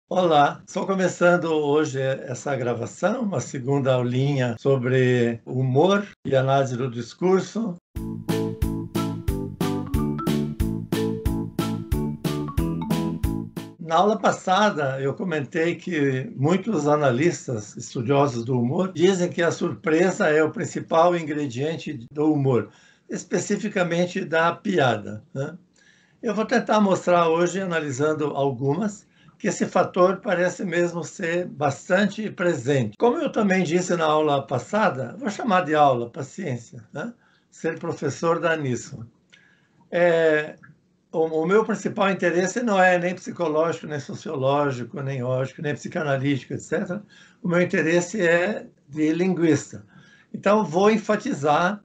Olá, estou começando hoje essa gravação, uma segunda aulinha sobre humor e análise do discurso. Na aula passada, eu comentei que muitos analistas, estudiosos do humor, dizem que a surpresa é o principal ingrediente do humor, especificamente da piada, né? Eu vou tentar mostrar hoje, analisando algumas, que esse fator parece mesmo ser bastante presente. Como eu também disse na aula passada, vou chamar de aula, paciência, né? Ser professor dá nisso. O meu principal interesse não é nem psicológico, nem sociológico, nem lógico, nem psicanalítico, etc. O meu interesse é de linguista. Então, vou enfatizar,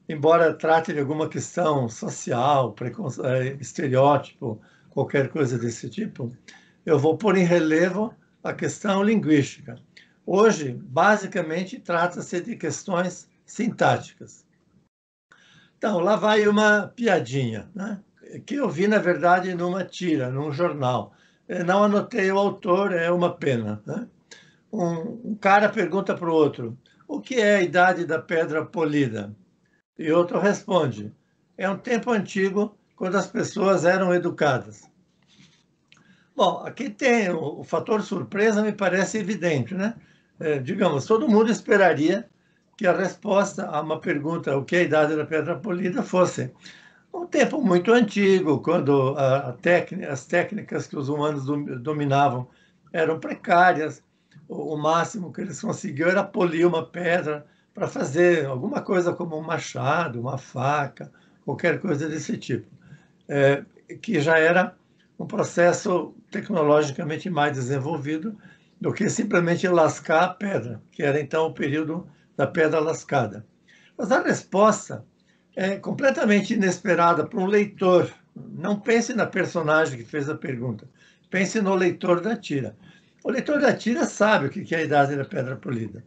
embora trate de alguma questão social, estereótipo, qualquer coisa desse tipo, eu vou pôr em relevo a questão linguística. Hoje, basicamente, trata-se de questões sintáticas. Então, lá vai uma piadinha, né? Que eu vi, na verdade, numa tira, num jornal. Eu não anotei o autor, é uma pena, né? Um cara pergunta para o outro: o que é a idade da pedra polida? E outro responde: é um tempo antigo, quando as pessoas eram educadas. Bom, aqui tem o fator surpresa, me parece evidente, né? Digamos, todo mundo esperaria que a resposta a uma pergunta, o que é a idade da pedra polida, fosse um tempo muito antigo, quando as técnicas que os humanos dominavam eram precárias. O máximo que eles conseguiam era polir uma pedra para fazer alguma coisa como um machado, uma faca, qualquer coisa desse tipo, é, que já era um processo tecnologicamente mais desenvolvido do que simplesmente lascar a pedra, que era então o período da pedra lascada. Mas a resposta é completamente inesperada para um leitor. Não pense na personagem que fez a pergunta, pense no leitor da tira. O leitor da tira sabe o que é a idade da pedra polida.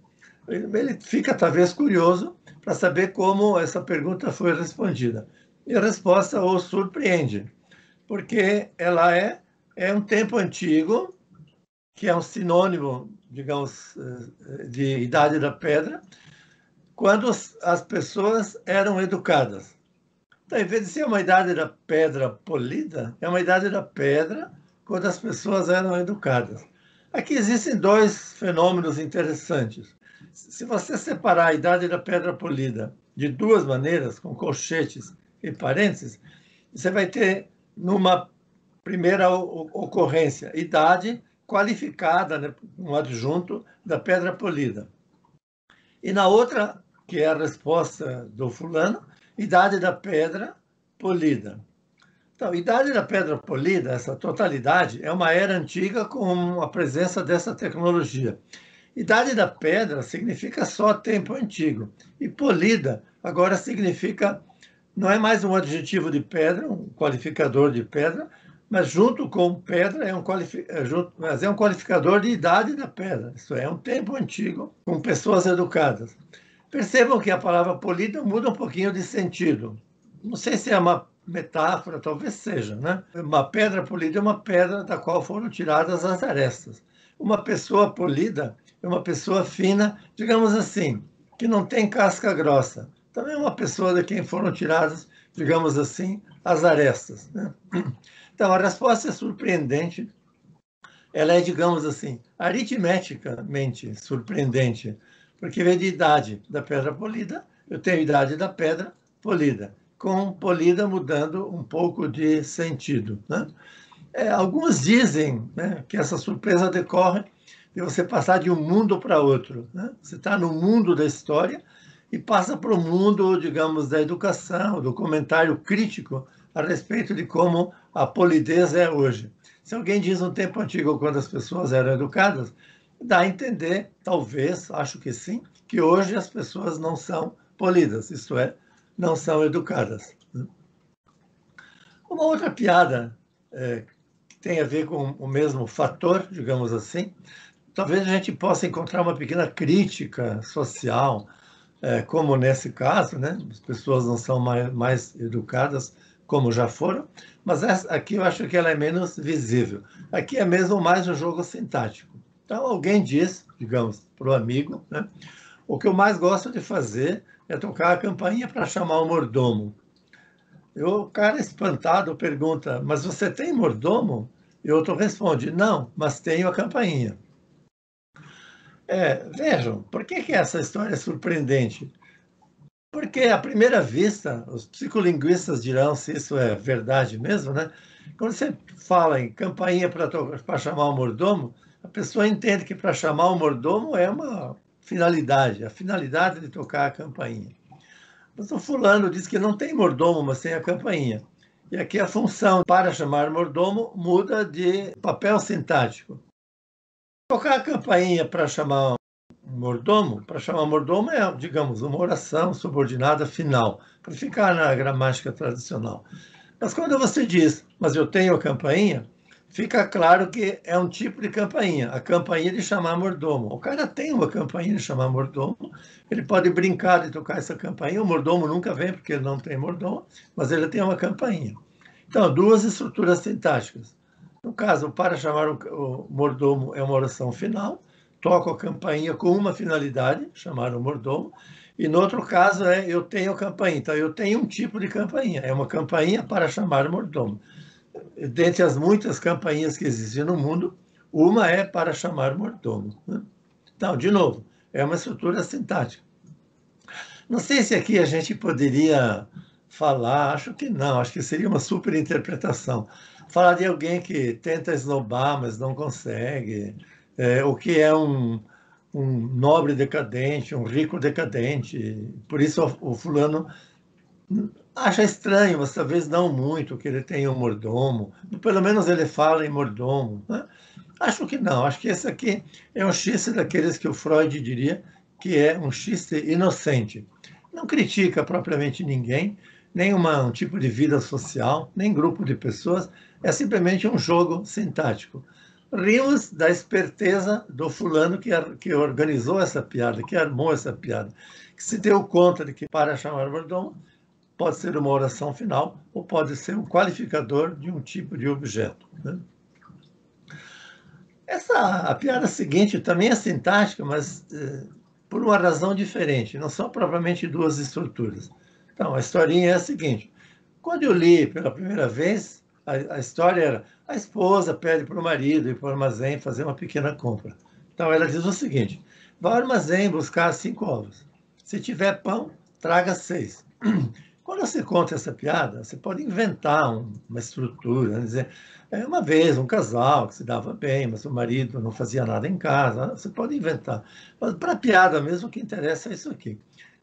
Ele fica talvez curioso para saber como essa pergunta foi respondida. E a resposta o surpreende, porque ela é um tempo antigo, que é um sinônimo, digamos, de idade da pedra, quando as pessoas eram educadas. Então, em vez de ser uma idade da pedra polida, é uma idade da pedra quando as pessoas eram educadas. Aqui existem dois fenômenos interessantes. Se você separar a idade da pedra polida de duas maneiras, com colchetes e parênteses, você vai ter, numa primeira ocorrência, idade qualificada, né, um adjunto da pedra polida. E na outra, que é a resposta do fulano, idade da pedra polida. Então, idade da pedra polida, essa totalidade, é uma era antiga com a presença dessa tecnologia. Idade da pedra significa só tempo antigo. E polida agora significa, não é mais um adjetivo de pedra, um qualificador de pedra, mas junto com pedra mas é um qualificador de idade da pedra. Isso é um tempo antigo com pessoas educadas. Percebam que a palavra polida muda um pouquinho de sentido. Não sei se é uma metáfora, talvez seja, né? Uma pedra polida é uma pedra da qual foram tiradas as arestas. Uma pessoa polida é uma pessoa fina, digamos assim, que não tem casca grossa. Também é uma pessoa de quem foram tiradas, digamos assim, as arestas, né? Então, a resposta é surpreendente. Ela é, digamos assim, aritmeticamente surpreendente, porque vem de idade da pedra polida, eu tenho idade da pedra polida, com polida mudando um pouco de sentido, né? Alguns dizem, né, que essa surpresa decorre de você passar de um mundo para outro, né? Você está no mundo da história e passa para o mundo, digamos, da educação, do comentário crítico a respeito de como a polidez é hoje. Se alguém diz um tempo antigo, quando as pessoas eram educadas, dá a entender, talvez, acho que sim, que hoje as pessoas não são polidas, isto é, não são educadas. Uma outra piada que tem a ver com o mesmo fator, digamos assim, talvez a gente possa encontrar uma pequena crítica social, como nesse caso, né? As pessoas não são mais educadas como já foram, mas essa aqui eu acho que ela é menos visível. Aqui é mesmo mais um jogo sintático. Então, alguém diz, digamos, para o amigo, né, o que eu mais gosto de fazer é tocar a campainha para chamar o mordomo. E o cara espantado pergunta, mas você tem mordomo? E outro responde, não, mas tenho a campainha. Vejam, por que essa história é surpreendente? Porque, à primeira vista, os psicolinguistas dirão se isso é verdade mesmo, né? Quando você fala em campainha para chamar o mordomo, a pessoa entende que para chamar o mordomo é uma finalidade, a finalidade de tocar a campainha. Mas o fulano diz que não tem mordomo, mas tem a campainha. E aqui a função para chamar mordomo muda de papel sintático. Tocar a campainha para chamar mordomo é, digamos, uma oração subordinada final, para ficar na gramática tradicional. Mas quando você diz, mas eu tenho a campainha, fica claro que é um tipo de campainha, a campainha de chamar mordomo. O cara tem uma campainha de chamar mordomo, ele pode brincar de tocar essa campainha, o mordomo nunca vem porque ele não tem mordomo, mas ele tem uma campainha. Então, duas estruturas sintáticas. No caso, para chamar o mordomo é uma oração final, toco a campainha com uma finalidade, chamar o mordomo, e no outro caso eu tenho a campainha. Então, eu tenho um tipo de campainha, é uma campainha para chamar o mordomo. Dentre as muitas campainhas que existem no mundo, uma é para chamar mordomo, né? Então, de novo, é uma estrutura sintática. Não sei se aqui a gente poderia falar, acho que não, acho que seria uma super interpretação. Falar de alguém que tenta esnobar, mas não consegue, o que é um nobre decadente, um rico decadente. Por isso o fulano acha estranho, mas talvez não muito, que ele tenha um mordomo. Pelo menos ele fala em mordomo, né? Acho que não, acho que esse aqui é um xiste daqueles que o Freud diria que é um xiste inocente. Não critica propriamente ninguém, nem um tipo de vida social, nem grupo de pessoas, é simplesmente um jogo sintático. Rimos da esperteza do fulano que organizou essa piada, que armou essa piada, que se deu conta de que para chamar mordomo pode ser uma oração final ou pode ser um qualificador de um tipo de objeto, né? A piada seguinte também é sintática, mas por uma razão diferente. Não são propriamente duas estruturas. Então, a historinha é a seguinte. Quando eu li pela primeira vez, a história era a esposa pede para o marido ir para o armazém fazer uma pequena compra. Então, ela diz o seguinte, vá ao armazém buscar 5 ovos. Se tiver pão, traga 6. Quando você conta essa piada, você pode inventar uma estrutura, né? Dizer, uma vez um casal que se dava bem, mas o marido não fazia nada em casa, você pode inventar. Mas para a piada mesmo, o que interessa é isso aqui.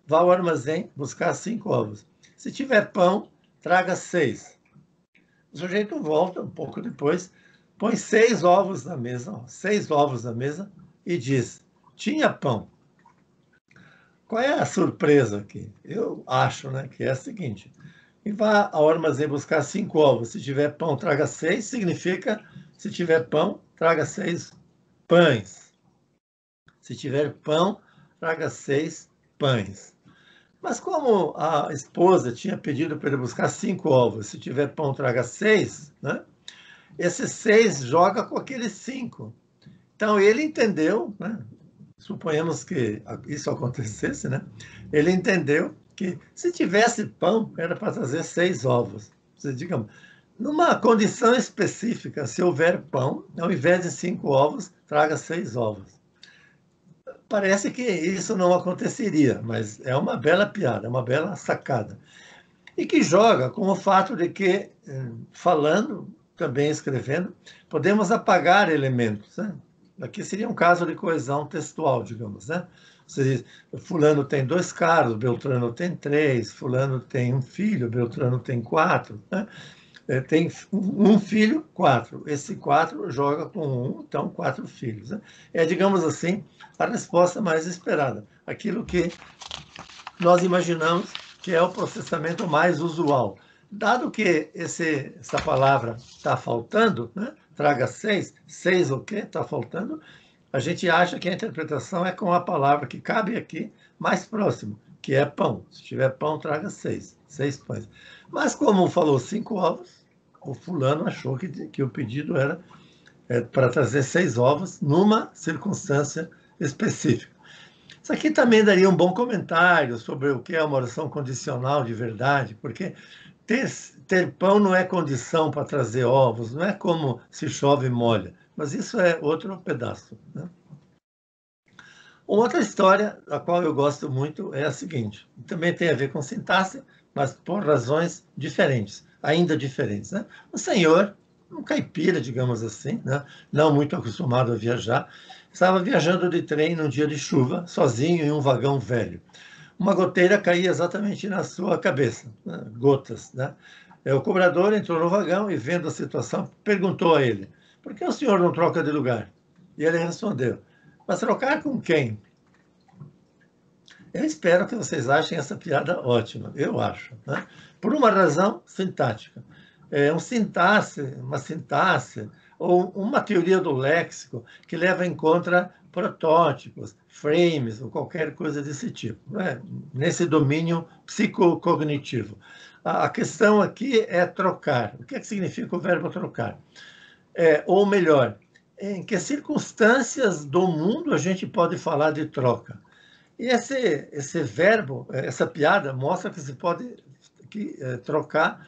Vá ao armazém buscar 5 ovos. Se tiver pão, traga 6. O sujeito volta um pouco depois, põe 6 ovos na mesa, 6 ovos na mesa, e diz, tinha pão. Qual é a surpresa aqui? Eu acho, né, que é a seguinte. E vá ao armazém buscar 5 ovos. Se tiver pão, traga 6. Significa, se tiver pão, traga 6 pães. Se tiver pão, traga 6 pães. Mas como a esposa tinha pedido para ele buscar 5 ovos, se tiver pão, traga 6, né? Esses 6 joga com aqueles 5. Então ele entendeu, né? Suponhamos que isso acontecesse, né? Ele entendeu que se tivesse pão, era para trazer 6 ovos. Você, digamos, numa condição específica, se houver pão, ao invés de 5 ovos, traga 6 ovos. Parece que isso não aconteceria, mas é uma bela piada, é uma bela sacada. E que joga com o fato de que, falando, também escrevendo, podemos apagar elementos, né? Aqui seria um caso de coesão textual, digamos, né? Você diz, fulano tem 2 carros, Beltrano tem 3, fulano tem um filho, Beltrano tem 4, né? Tem um filho, 4. Esse 4 joga com 1, então 4 filhos, né? É, digamos assim, a resposta mais esperada. Aquilo que nós imaginamos que é o processamento mais usual. Dado que essa palavra está faltando, né? Traga 6, 6 o quê? Está faltando, a gente acha que a interpretação é com a palavra que cabe aqui, mais próximo, que é pão. Se tiver pão, traga 6, 6 pães. Mas como falou 5 ovos, o fulano achou que o pedido era para trazer 6 ovos numa circunstância específica. Isso aqui também daria um bom comentário sobre o que é uma oração condicional de verdade, porque ter pão não é condição para trazer ovos, não é como se chove e molha, mas isso é outro pedaço, né? Uma outra história, a qual eu gosto muito, é a seguinte, também tem a ver com sintaxe, mas por razões diferentes, ainda diferentes, né? O senhor, um caipira, digamos assim, né? Não muito acostumado a viajar, estava viajando de trem num dia de chuva, sozinho em um vagão velho. Uma goteira caía exatamente na sua cabeça, né? Gotas, né? O cobrador entrou no vagão e, vendo a situação, perguntou a ele: por que o senhor não troca de lugar? E ele respondeu: mas trocar com quem? Eu espero que vocês achem essa piada ótima. Eu acho, né? Por uma razão sintática. Uma sintaxe, ou uma teoria do léxico que leva em conta protótipos, frames, ou qualquer coisa desse tipo, né? Nesse domínio psicocognitivo. A questão aqui é trocar. O que é que significa o verbo trocar? Ou melhor, em que circunstâncias do mundo a gente pode falar de troca? E esse verbo, essa piada, mostra que se pode trocar,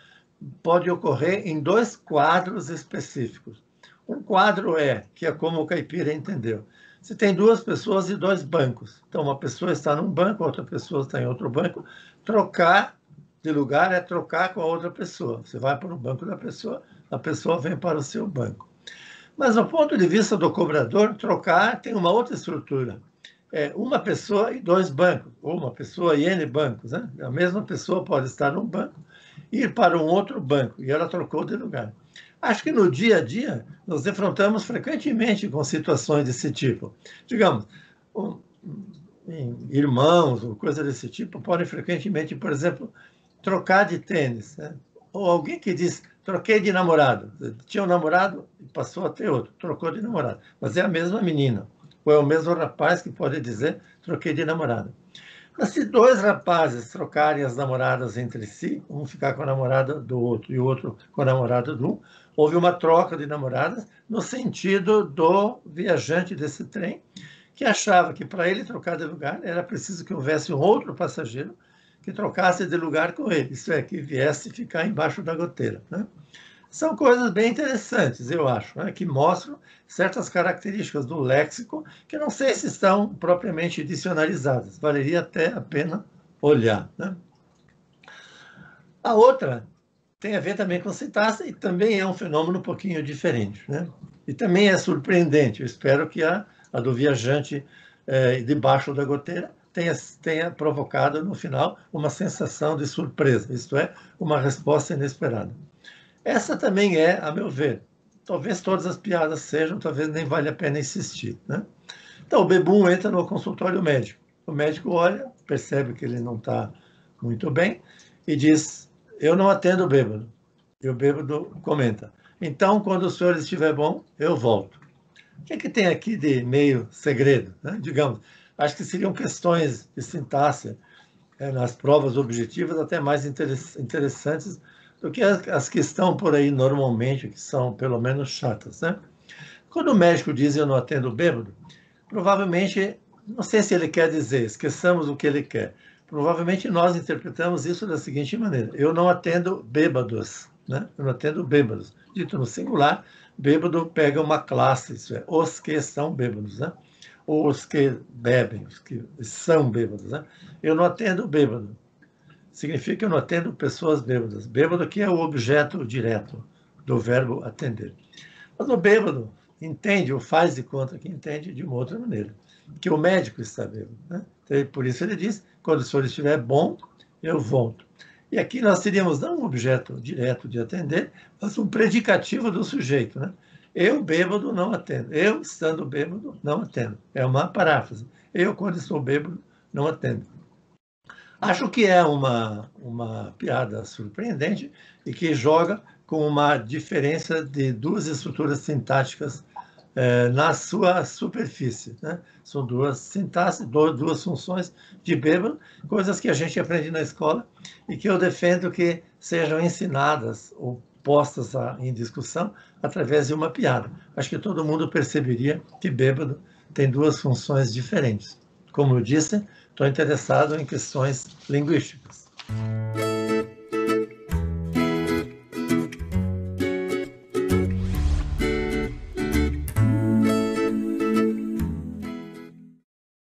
pode ocorrer em 2 quadros específicos. Um quadro que é como o caipira entendeu. Se tem 2 pessoas e 2 bancos. Então, uma pessoa está num banco, outra pessoa está em outro banco. Trocar de lugar é trocar com a outra pessoa. Você vai para o banco da pessoa, a pessoa vem para o seu banco. Mas, do ponto de vista do cobrador, trocar tem uma outra estrutura. Uma pessoa e 2 bancos, ou uma pessoa e N bancos, né? A mesma pessoa pode estar num banco e ir para um outro banco, e ela trocou de lugar. Acho que no dia a dia nos defrontamos frequentemente com situações desse tipo. Digamos, irmãos ou coisa desse tipo podem frequentemente, por exemplo, trocar de tênis, né? Ou alguém que diz, troquei de namorado. Tinha um namorado e passou a ter outro, trocou de namorado. Mas é a mesma menina. Ou é o mesmo rapaz que pode dizer, troquei de namorada. Mas se 2 rapazes trocarem as namoradas entre si, um ficar com a namorada do outro e o outro com a namorada do um, houve uma troca de namoradas no sentido do viajante desse trem, que achava que para ele trocar de lugar era preciso que houvesse um outro passageiro que trocasse de lugar com ele, isso é, que viesse ficar embaixo da goteira, né? São coisas bem interessantes, eu acho, né, que mostram certas características do léxico que não sei se estão propriamente dicionarizadas. Valeria até a pena olhar, né? A outra tem a ver também com sintaxe e também é um fenômeno um pouquinho diferente, né? E também é surpreendente. Eu espero que a do viajante debaixo da goteira tenha provocado, no final, uma sensação de surpresa, isto é, uma resposta inesperada. Essa também é, a meu ver, talvez todas as piadas sejam, talvez nem vale a pena insistir, né? Então, o bebum entra no consultório médico. O médico olha, percebe que ele não está muito bem e diz, eu não atendo bêbado. E o bêbado comenta, então, quando o senhor estiver bom, eu volto. O que é que tem aqui de meio segredo, né? Digamos, acho que seriam questões de sintaxe nas provas objetivas até mais interessantes do que as que estão por aí normalmente, que são pelo menos chatas, né? Quando o médico diz eu não atendo bêbado, provavelmente, não sei se ele quer dizer, esqueçamos o que ele quer. Provavelmente nós interpretamos isso da seguinte maneira: eu não atendo bêbados, né? Eu não atendo bêbados. Dito no singular, bêbado pega uma classe, isso é, os que são bêbados, né? Ou os que bebem, os que são bêbados, né? Eu não atendo bêbado. Significa que eu não atendo pessoas bêbadas. Bêbado que é o objeto direto do verbo atender. Mas o bêbado entende, ou faz de conta que entende de uma outra maneira, que o médico está bêbado, né? Então, por isso ele diz, quando o senhor estiver bom, eu volto. E aqui nós teríamos não um objeto direto de atender, mas um predicativo do sujeito, né? Eu, bêbado, não atendo. Eu, estando bêbado, não atendo. É uma paráfrase. Eu, quando estou bêbado, não atendo. Acho que é uma piada surpreendente e que joga com uma diferença de 2 estruturas sintáticas na sua superfície, né? São 2 sintaxes, 2 funções de bêbado, coisas que a gente aprende na escola e que eu defendo que sejam ensinadas ou postas em discussão através de uma piada. Acho que todo mundo perceberia que bêbado tem duas funções diferentes. Como eu disse, estou interessado em questões linguísticas.